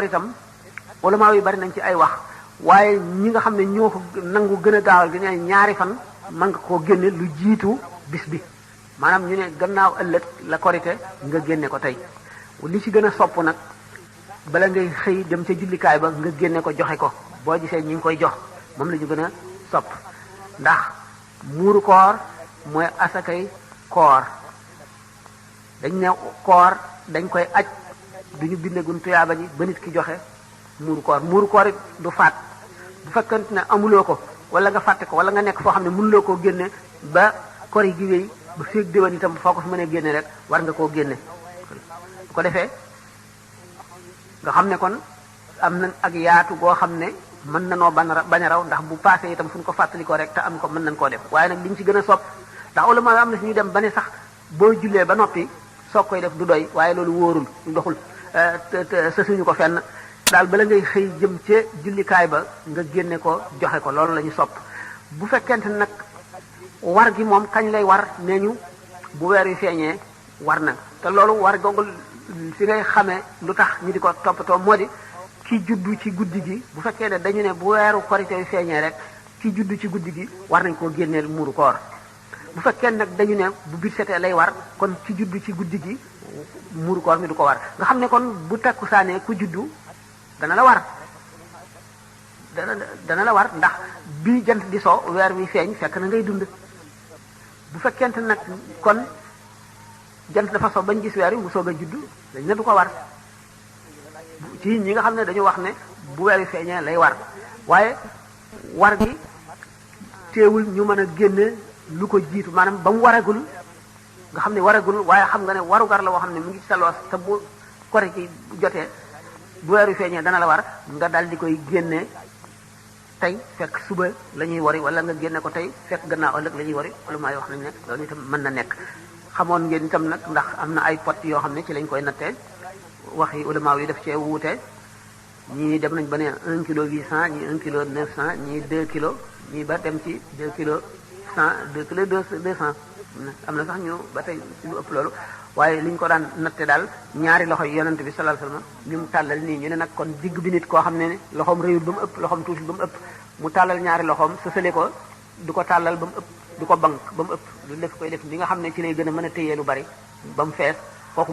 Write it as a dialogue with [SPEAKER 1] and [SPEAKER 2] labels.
[SPEAKER 1] itam ulama yi bari nañ ci ay wax waaye ñi nga xam ne ñoo ko nangu gën a gaawal gi ne ñaari fan mën nga koo génne lu jiitu bis bi maanaam ñu ne gannaaw ëllëg la korite nga génne ko tey li ci gën a sopp nag bala ngay xëy dem ca jullikaay ba nga génne ko joxe ko boo gisee ñi ngi koy jox moom la ñu gën a sopp ndax muuru koor mooy asakay koor dañ ne koor dañ koy aj duñu bindegun tuyaaba ji ba nit ki joxe muuru koor it du faat bu fekkante ne amuloo ko wala nga fàtte ko wala nga nekk foo xam ne mënuloo koo génne ba kor yi gi wéy ba féeg déwén itam foo ko fi mënee génne rek war nga koo génne bu ko defee nga xam ne kon am na ak yaatu goo xam ne mën na noo bañ a raw ndax bu passé itam fu ñu ko fàttalikoo rek te am ko mën nañ koo def waaye nag liñ ci gën a sopp ndax ulama am na si ñu dem ba ne sax boo jullee ba noppi soog koy def du doy waaye loolu wóorul doxul sa suñu ko fenn daal bala ngay xëy jëm ca jullikaay ba nga génne ko joxe ko loolu la ñu sopp bu fekkente nag war gi moom kañ lay war nee ñu bu weer wi feeñee war na te loolu war googu fi ngay xamee lu tax ñu di ko toppatoo moo di ki juddu ci guddi gi bu fekkee ne dañu ne bu weeru korite wi feeñee rek ki juddu ci guddi gi war nañ koo génneel muuru koor bu fekkee nag dañu ne bu biir setee lay war kon ki juddu ci guddi gi muuru koor mi du ko war nga xam ne kon bu tekku saanee ku juddu dana la war dana la war ndax bii jant di so weer wi feeñ fekk na ngay dund bu fekkente nag kon jant dafa so bañ gis weer wi mu soog a juddu dañ ne du ko war ci ñi nga xam ne dañu wax ne bu weer wi feeñee lay war waaye war gi teewul ñu mën a génne lu ko jiitu maanaam ba mu waragul nga xam ne waragul waaye xam nga ne warugar la woo xam ne mu ngi ci sa loos te bu kore ci jotee bu weer wi feeñee dana la war nga dal di koy génne tey fekk suba la ñuy wari wala nga génne ko tey fekk gannaaw ëllëg la ñuy wari wala maay wax nañ ne loolu itam mën na nekk xamoon ngeen itam nag ndax am na ay pot yoo xam ne ci lañ koy nattee wax yi ulama yi def cee wuute ñii dem nañ ba ne 1 kilo 800 ñii 1 kilo 900 ñii 2 kilos ñii ba dem ci 2 kilos 100 2 kilos 200 am na sax ñu ba tey lu ëpp loolu waaye li ñu ko daan natte daal ñaari loxo yi yonent bi sallallahu alayhi wasallam ñu mu tàllal nii ñu ne nag kon digg bi nit koo xam ne loxoom réyul ba mu ëpp loxoom tuuti ba mu ëpp mu tàllal ñaari loxoom sësale ko du ko tàllal ba mu ëpp du ko bank ba mu ëpp lu def koy def li nga xam ne ci lay gën a mën a téye lu bari ba mu fees kooku